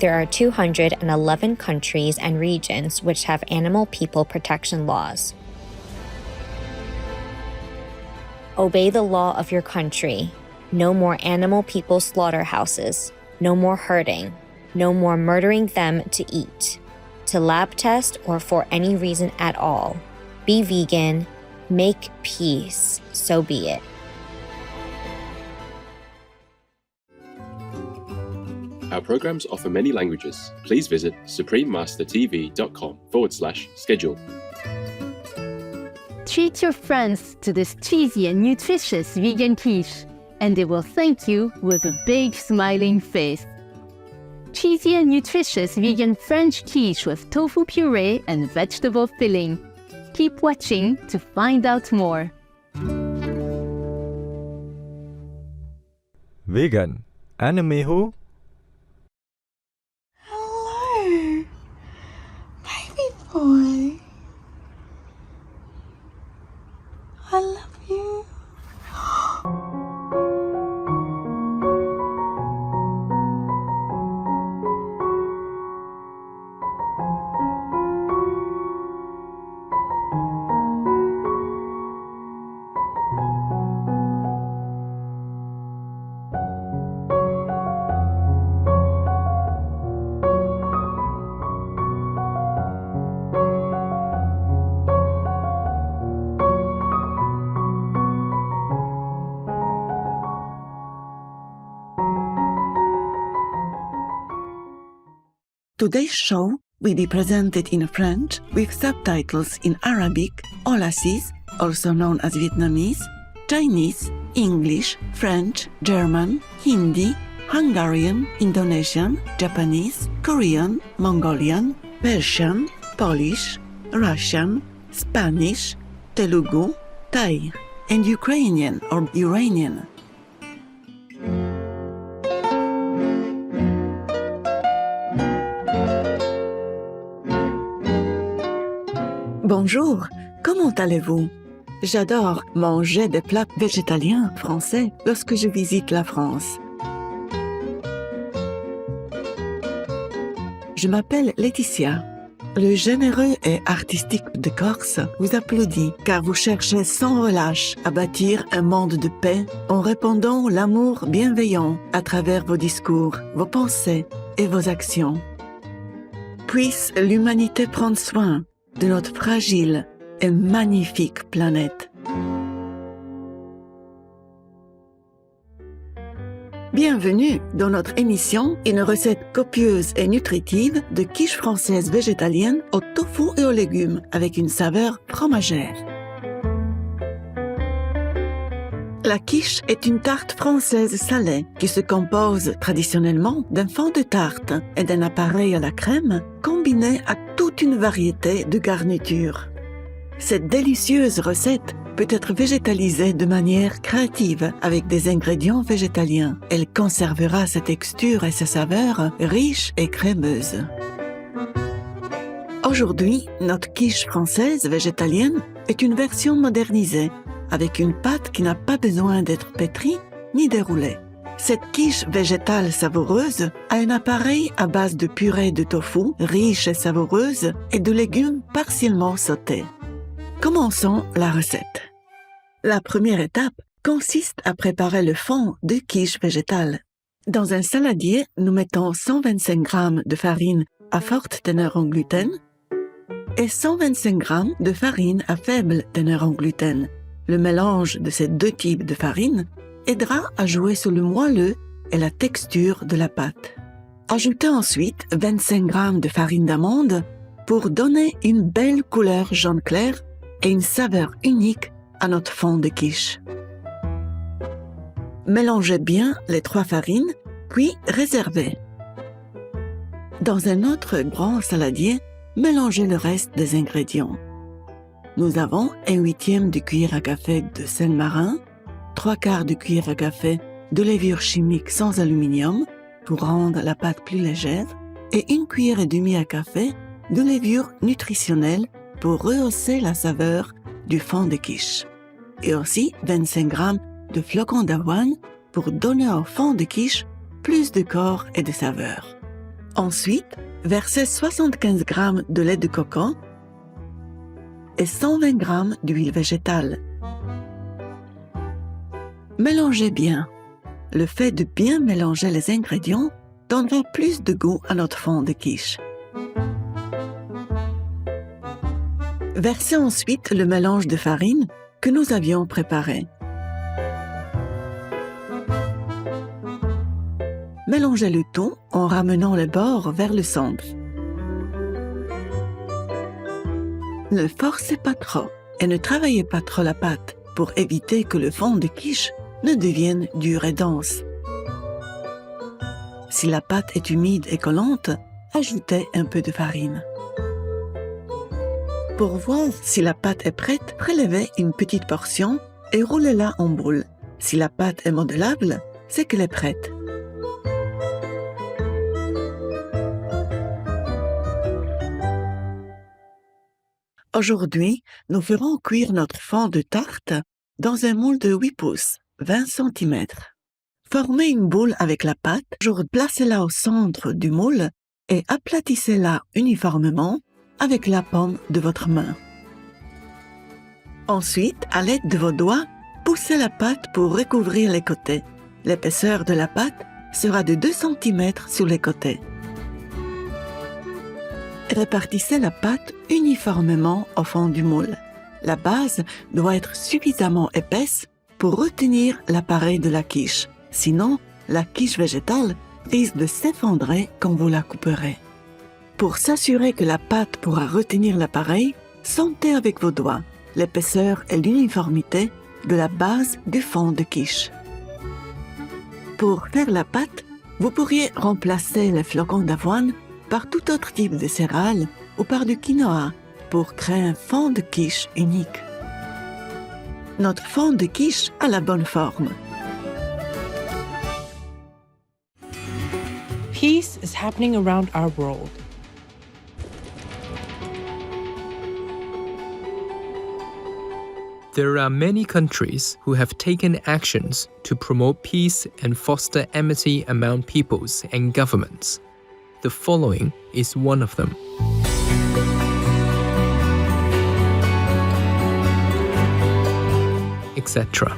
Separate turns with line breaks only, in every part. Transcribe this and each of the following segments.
There are 211 countries and regions which have animal people protection laws. Obey the law of your country. No more animal people slaughterhouses. No more hurting. No more murdering them to eat, to lab test, or for any reason at all. Be vegan. Make peace. So be it.
Our programs offer many languages. Please visit suprememastertv.com/schedule.
Treat your friends to this cheesy and nutritious vegan quiche, and they will thank you with a big smiling face. Cheesy and nutritious vegan French quiche with tofu puree and vegetable filling. Keep watching to find out more.
Vegan. Anime who?
Hello, baby boy. I love you. Today's show will be presented in French with subtitles in Arabic, Aulacese, also known as Vietnamese, Chinese, English, French, German, Hindi, Hungarian, Indonesian, Japanese, Korean, Mongolian, Persian, Polish, Russian, Spanish, Telugu, Thai, and Ukrainian or Iranian. Bonjour, comment allez-vous? J'adore manger des plats végétaliens français lorsque je visite la France. Je m'appelle Laetitia. Le généreux et artistique de Corse vous applaudit car vous cherchez sans relâche à bâtir un monde de paix en répandant l'amour bienveillant à travers vos discours, vos pensées et vos actions. Puisse l'humanité prendre soin de notre fragile et magnifique planète. Bienvenue dans notre émission, une recette copieuse et nutritive de quiche française végétalienne au tofu et aux légumes avec une saveur fromagère. La quiche est une tarte française salée qui se compose traditionnellement d'un fond de tarte et d'un appareil à la crème combiné à toute une variété de garnitures. Cette délicieuse recette peut être végétalisée de manière créative avec des ingrédients végétaliens. Elle conservera sa texture et sa saveur riches et crémeuses. Aujourd'hui, notre quiche française végétalienne est une version modernisée avec une pâte qui n'a pas besoin d'être pétrie ni déroulée. Cette quiche végétale savoureuse a un appareil à base de purée de tofu riche et savoureuse et de légumes partiellement sautés. Commençons la recette. La première étape consiste à préparer le fond de quiche végétale. Dans un saladier, nous mettons 125 g de farine à forte teneur en gluten et 125 g de farine à faible teneur en gluten. Le mélange de ces deux types de farine aidera à jouer sur le moelleux et la texture de la pâte. Ajoutez ensuite 25 g de farine d'amande pour donner une belle couleur jaune clair et une saveur unique à notre fond de quiche. Mélangez bien les trois farines, puis réservez. Dans un autre grand saladier, mélangez le reste des ingrédients. Nous avons 1/8 de cuillère à café de sel marin, 3/4 de cuillère à café de levure chimique sans aluminium pour rendre la pâte plus légère et 1,5 cuillère à café de levure nutritionnelle pour rehausser la saveur du fond de quiche. Et aussi 25 g de flocons d'avoine pour donner au fond de quiche plus de corps et de saveur. Ensuite, versez 75 g de lait de coco et 120 g d'huile végétale. Mélangez bien. Le fait de bien mélanger les ingrédients donnera plus de goût à notre fond de quiche. Versez ensuite le mélange de farine que nous avions préparé. Mélangez le tout en ramenant les bords vers le centre. Ne forcez pas trop et ne travaillez pas trop la pâte pour éviter que le fond de quiche ne devienne dur et dense. Si la pâte est humide et collante, ajoutez un peu de farine. Pour voir si la pâte est prête, prélevez une petite portion et roulez-la en boule. Si la pâte est modelable, c'est qu'elle est prête. Aujourd'hui, nous ferons cuire notre fond de tarte dans un moule de 8 pouces, 20 cm. Formez une boule avec la pâte, placez-la au centre du moule et aplatissez-la uniformément avec la paume de votre main. Ensuite, à l'aide de vos doigts, poussez la pâte pour recouvrir les côtés. L'épaisseur de la pâte sera de 2 cm sur les côtés. Répartissez la pâte uniformément au fond du moule. La base doit être suffisamment épaisse pour retenir l'appareil de la quiche. Sinon, la quiche végétale risque de s'effondrer quand vous la couperez. Pour s'assurer que la pâte pourra retenir l'appareil, sentez avec vos doigts l'épaisseur et l'uniformité de la base du fond de quiche. Pour faire la pâte, vous pourriez remplacer les flocons d'avoine par tout autre type de céréales ou par du quinoa pour créer un fond de quiche unique. Notre fond de quiche a la bonne forme.
Peace is happening around our world.
There are many countries who have taken actions to promote peace and foster amity among peoples and governments. The following is one of them. Etc.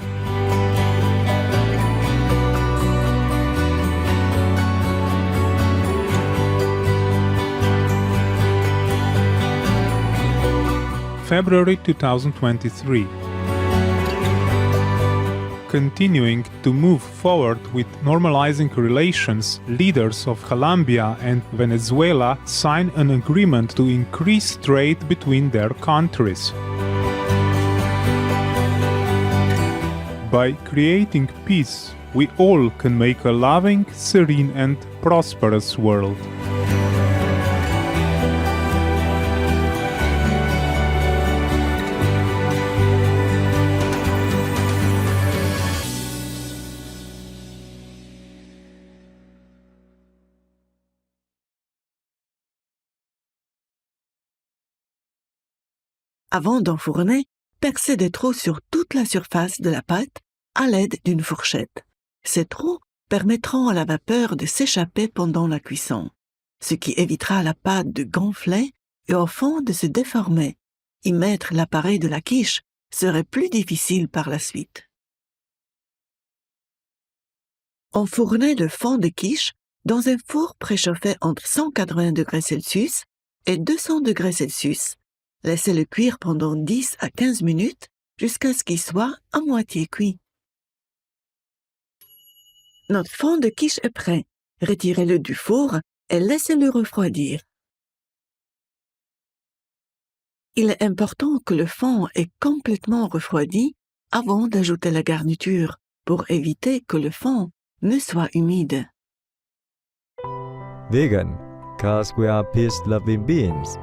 February 2023. Continuing to move forward with normalizing relations, leaders of Colombia and Venezuela signed an agreement to increase trade between their countries. By creating peace, we all can make a loving, serene and prosperous world.
Avant d'enfourner, percez des trous sur toute la surface de la pâte à l'aide d'une fourchette. Ces trous permettront à la vapeur de s'échapper pendant la cuisson, ce qui évitera à la pâte de gonfler et au fond de se déformer. Y mettre l'appareil de la quiche serait plus difficile par la suite. Enfournez le fond de quiche dans un four préchauffé entre 180 degrés Celsius et 200 degrés Celsius. Laissez-le cuire pendant 10 à 15 minutes jusqu'à ce qu'il soit à moitié cuit. Notre fond de quiche est prêt. Retirez-le du four et laissez-le refroidir. Il est important que le fond est complètement refroidi avant d'ajouter la garniture pour éviter que le fond ne soit humide.
Vegan, cause we are peace-loving beings.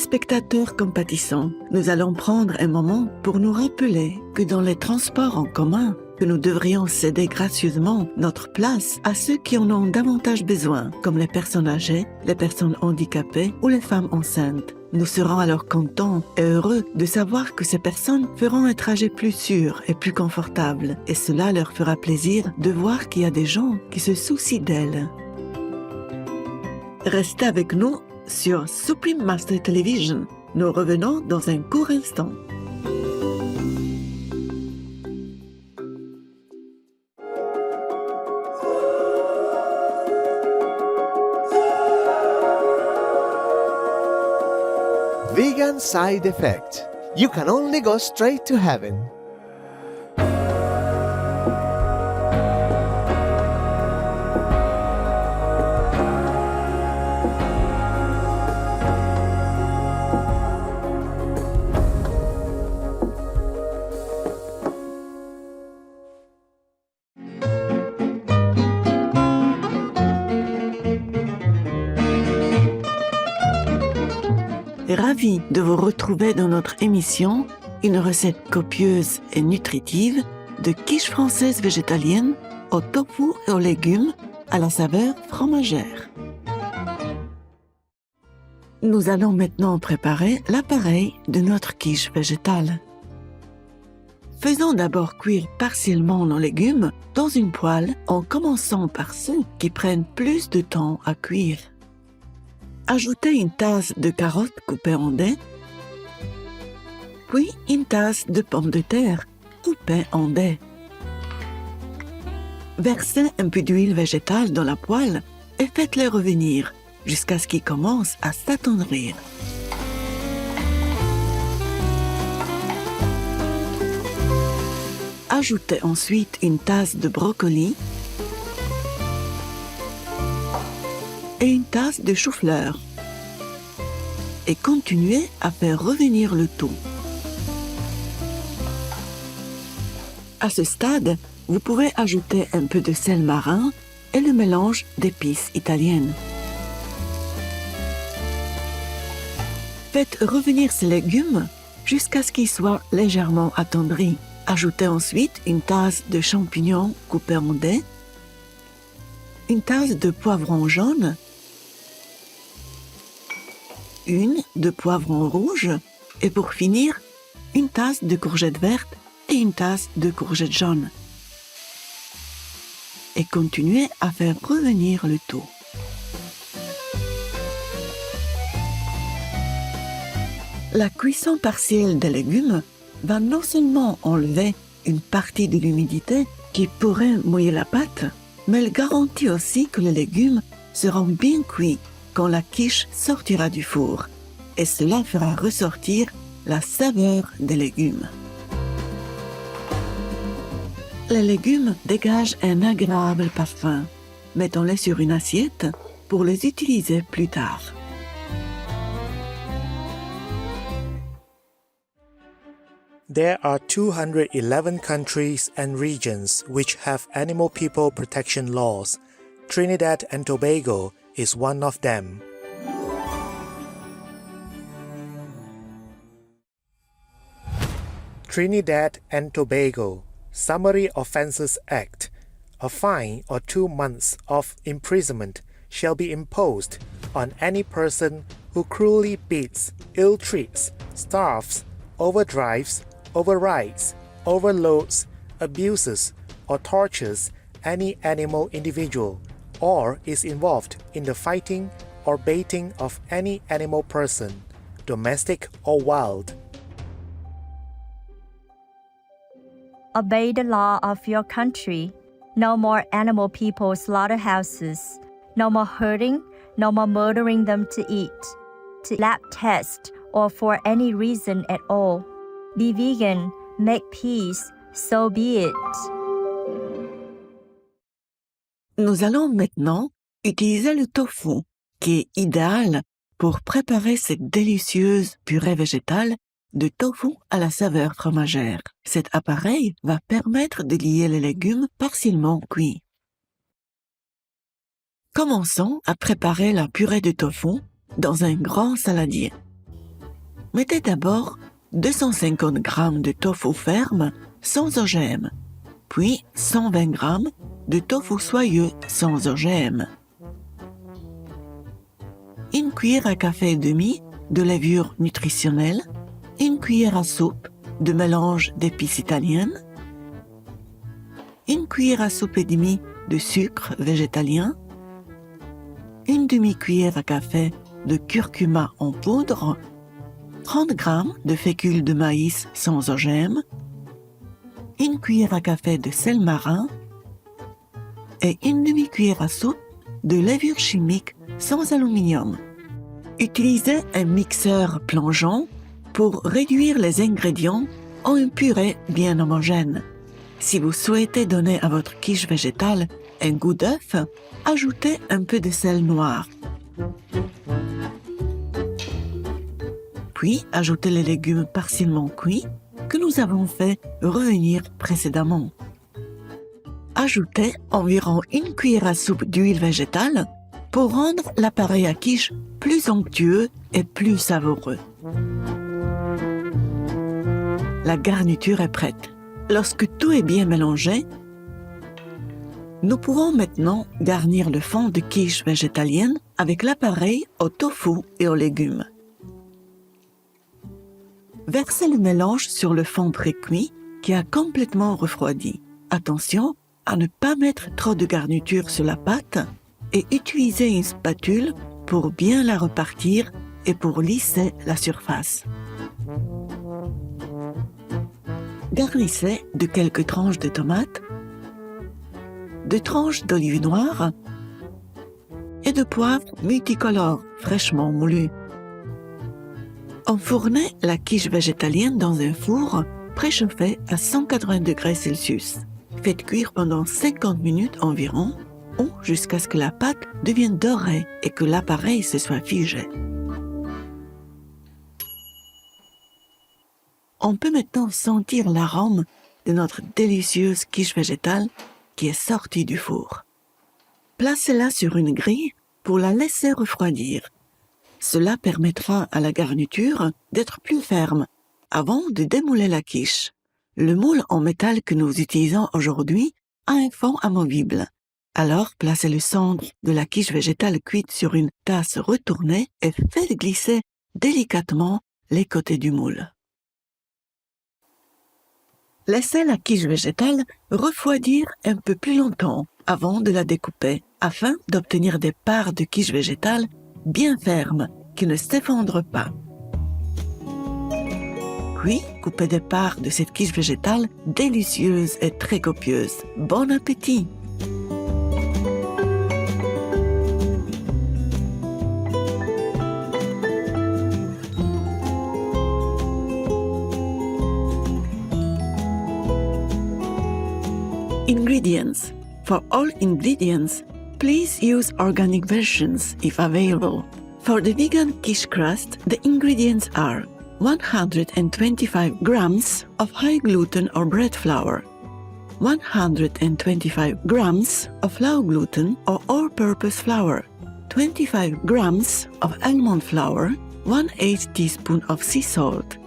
Téléspectateurs compatissants, nous allons prendre un moment pour nous rappeler que dans les transports en commun, que nous devrions céder gracieusement notre place à ceux qui en ont davantage besoin, comme les personnes âgées, les personnes handicapées ou les femmes enceintes. Nous serons alors contents et heureux de savoir que ces personnes feront un trajet plus sûr et plus confortable, et cela leur fera plaisir de voir qu'il y a des gens qui se soucient d'elles. Restez avec nous sur Supreme Master Television. Nous revenons dans un court instant.
Vegan side effect. You can only go straight to heaven.
Ravi de vous retrouver dans notre émission, une recette copieuse et nutritive de quiche française végétalienne au tofu et aux légumes à la saveur fromagère. Nous allons maintenant préparer l'appareil de notre quiche végétale. Faisons d'abord cuire partiellement nos légumes dans une poêle en commençant par ceux qui prennent plus de temps à cuire. Ajoutez une tasse de carottes coupées en dés, puis une tasse de pommes de terre coupées en dés. Versez un peu d'huile végétale dans la poêle et faites-les revenir jusqu'à ce qu'ils commencent à s'attendrir. Ajoutez ensuite une tasse de brocoli et une tasse de chou-fleur et continuez à faire revenir le tout. À ce stade, vous pouvez ajouter un peu de sel marin et le mélange d'épices italiennes. Faites revenir ces légumes jusqu'à ce qu'ils soient légèrement attendris. Ajoutez ensuite une tasse de champignons coupés en dés, une tasse de poivron jaune, une de poivron rouge et pour finir, une tasse de courgettes vertes et une tasse de courgettes jaunes. Et continuez à faire revenir le tout. La cuisson partielle des légumes va non seulement enlever une partie de l'humidité qui pourrait mouiller la pâte, mais elle garantit aussi que les légumes seront bien cuits quand la quiche sortira du four, et cela fera ressortir la saveur des légumes. Les légumes dégagent un agréable parfum. Mettons-les sur une assiette pour les utiliser plus tard.
There are 211 countries and regions which have animal people protection laws. Trinidad and Tobago is one of them. Trinidad and Tobago Summary Offences Act. A fine or 2 months of imprisonment shall be imposed on any person who cruelly beats, ill-treats, starves, overdrives, overrides, overloads, abuses, or tortures any animal individual, or is involved in the fighting or baiting of any animal person, domestic or wild.
Obey the law of your country. No more animal people slaughterhouses. No more hurting, no more murdering them to eat, to lab test, or for any reason at all. Be vegan, make peace, so be it.
Nous allons maintenant utiliser le tofu, qui est idéal pour préparer cette délicieuse purée végétale de tofu à la saveur fromagère. Cet appareil va permettre de lier les légumes partiellement cuits. Commençons à préparer la purée de tofu dans un grand saladier. Mettez d'abord 250 g de tofu ferme sans OGM, puis 120 g de tofu soyeux sans OGM. Une cuillère à café et demi de levure nutritionnelle, une cuillère à soupe de mélange d'épices italiennes, une cuillère à soupe et demie de sucre végétalien, une demi-cuillère à café de curcuma en poudre, 30 g de fécule de maïs sans OGM, une cuillère à café de sel marin et une demi-cuillère à soupe de levure chimique sans aluminium. Utilisez un mixeur plongeant pour réduire les ingrédients en une purée bien homogène. Si vous souhaitez donner à votre quiche végétale un goût d'œuf, ajoutez un peu de sel noir. Puis, ajoutez les légumes partiellement cuits que nous avons fait revenir précédemment. Ajoutez environ une cuillère à soupe d'huile végétale pour rendre l'appareil à quiche plus onctueux et plus savoureux. La garniture est prête. Lorsque tout est bien mélangé, nous pouvons maintenant garnir le fond de quiche végétalienne avec l'appareil au tofu et aux légumes. Versez le mélange sur le fond pré-cuit qui a complètement refroidi. Attention à ne pas mettre trop de garniture sur la pâte et utilisez une spatule pour bien la repartir et pour lisser la surface. Garnissez de quelques tranches de tomates, de tranches d'olive noire et de poivre multicolores fraîchement moulus. Enfournez la quiche végétalienne dans un four préchauffé à 180 degrés Celsius. Faites cuire pendant 50 minutes environ ou jusqu'à ce que la pâte devienne dorée et que l'appareil se soit figé. On peut maintenant sentir l'arôme de notre délicieuse quiche végétale qui est sortie du four. Placez-la sur une grille pour la laisser refroidir. Cela permettra à la garniture d'être plus ferme avant de démouler la quiche. Le moule en métal que nous utilisons aujourd'hui a un fond amovible. Alors, placez le centre de la quiche végétale cuite sur une tasse retournée et faites glisser délicatement les côtés du moule. Laissez la quiche végétale refroidir un peu plus longtemps avant de la découper, afin d'obtenir des parts de quiche végétale bien fermes, qui ne s'effondrent pas. Puis, coupez des parts de cette quiche végétale délicieuse et très copieuse. Bon appétit! Ingredients. For all ingredients, please use organic versions if available. For the vegan quiche crust, the ingredients are 125 grams of high gluten or bread flour, 125 grams of low gluten or all-purpose flour, 25 grams of almond flour, 1/8 teaspoon of sea salt,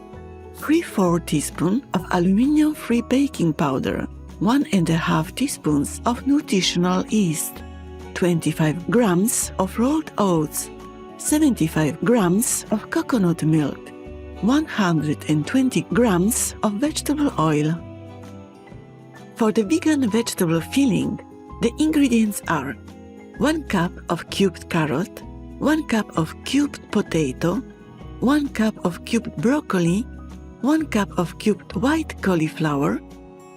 3/4 teaspoon of aluminium-free baking powder, 1.5 teaspoons of nutritional yeast, 25 grams of rolled oats, 75 grams of coconut milk, 120 grams of vegetable oil. For the vegan vegetable filling, the ingredients are 1 cup of cubed carrot, 1 cup of cubed potato, 1 cup of cubed broccoli, 1 cup of cubed white cauliflower,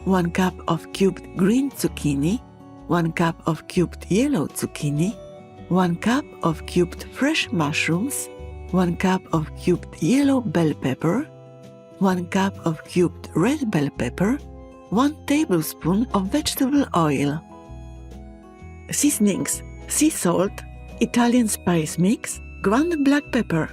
1 cup of cubed green zucchini, 1 cup of cubed yellow zucchini, 1 cup of cubed fresh mushrooms, 1 cup of cubed yellow bell pepper, 1 cup of cubed red bell pepper, 1 tablespoon of vegetable oil. Seasonings: sea salt, Italian spice mix, ground black pepper.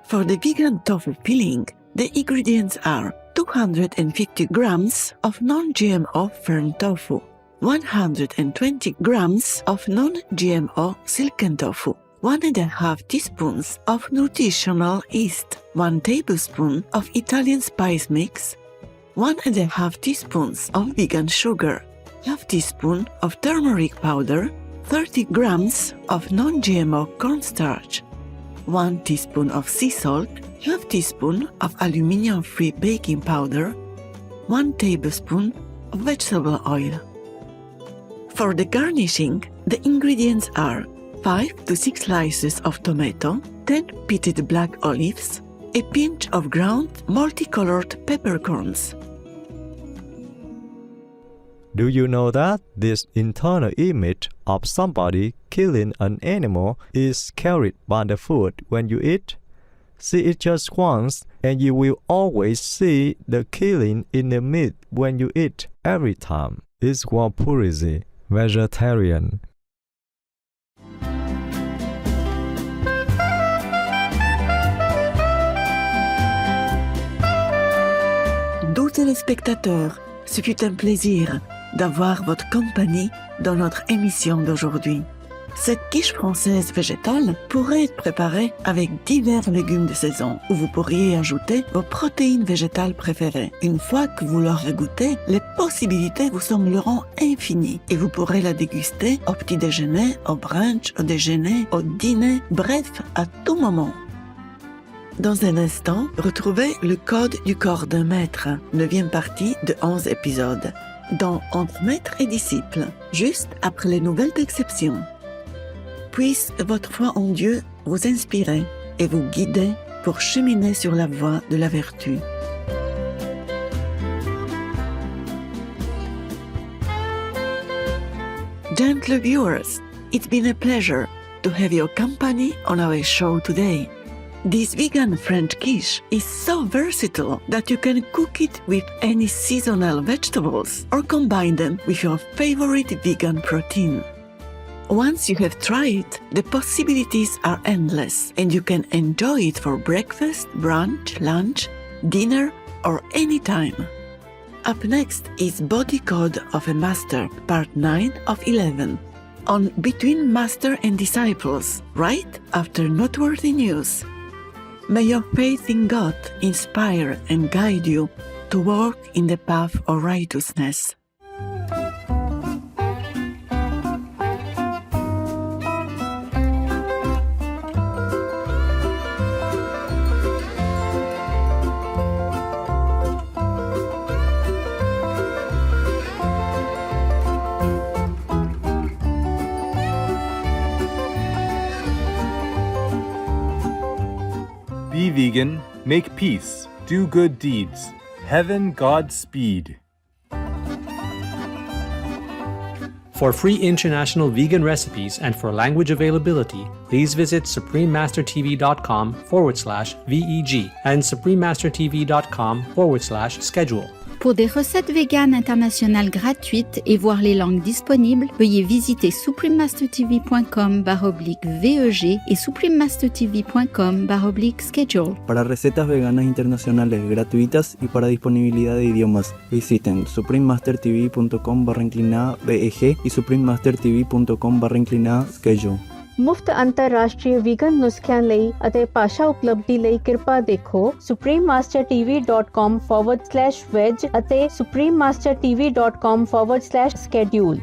For the vegan tofu filling, the ingredients are 250 grams of non-GMO firm tofu, 120 grams of non-GMO silken tofu, 1½ teaspoons of nutritional yeast, 1 tablespoon of Italian spice mix, 1½ teaspoons of vegan sugar, ½ teaspoon of turmeric powder, 30 grams of non-GMO cornstarch, 1 teaspoon of sea salt, ½ teaspoon of aluminium-free baking powder, 1 tablespoon of vegetable oil. For the garnishing, the ingredients are 5 to 6 slices of tomato, 10 pitted black olives, a pinch of ground multicolored peppercorns.
Do you know that this internal image of somebody killing an animal is carried by the food when you eat? See it just once, and you will always see the killing in the meat when you eat every time. It's called purity, vegetarian.
Doux téléspectateurs, ce fut un plaisir d'avoir votre compagnie dans notre émission d'aujourd'hui. Cette quiche française végétale pourrait être préparée avec divers légumes de saison où vous pourriez ajouter vos protéines végétales préférées. Une fois que vous l'aurez goûté, les possibilités vous sembleront infinies et vous pourrez la déguster au petit déjeuner, au brunch, au déjeuner, au dîner, bref, à tout moment. Dans un instant, retrouvez le code du corps d'un maître, 9e partie de 11 épisodes, dans Entre maître et disciple, juste après les nouvelles d'exception. Puisse votre foi en Dieu vous inspirer et vous guider pour cheminer sur la voie de la vertu. Gentle viewers, it's been a pleasure to have your company on our show today. This vegan French quiche is so versatile that you can cook it with any seasonal vegetables or combine them with your favorite vegan protein. Once you have tried it, the possibilities are endless and you can enjoy it for breakfast, brunch, lunch, dinner, or any time. Up next is Body Code of a Master, Part 9 of 11, on Between Master and Disciples, right after Noteworthy News. May your faith in God inspire and guide you to walk in the path of righteousness.
Be vegan, make peace, do good deeds. Heaven Godspeed.
For free international vegan recipes and for language availability, please visit suprememastertv.com/VEG and suprememastertv.com/schedule.
Pour des recettes véganes internationales gratuites et voir les langues disponibles, veuillez visiter suprememastertv.com/VEG et suprememastertv.com/schedule.
Para recetas veganas internacionales gratuitas y para disponibilidad de idiomas, visiten suprememastertv.com/VEG y suprememastertv.com/schedule.
ਮੁਫਤ ਅੰਤਰਰਾਸ਼ਟਰੀ ਵੀਗਨ ਨੁਸਖਿਆਂ ਲਈ ਅਤੇ ਭਾਸ਼ਾ ਉਪਲਬਧੀ ਲਈ ਕਿਰਪਾ ਦੇਖੋ suprememastertv.com/veg ਅਤੇ suprememastertv.com/schedule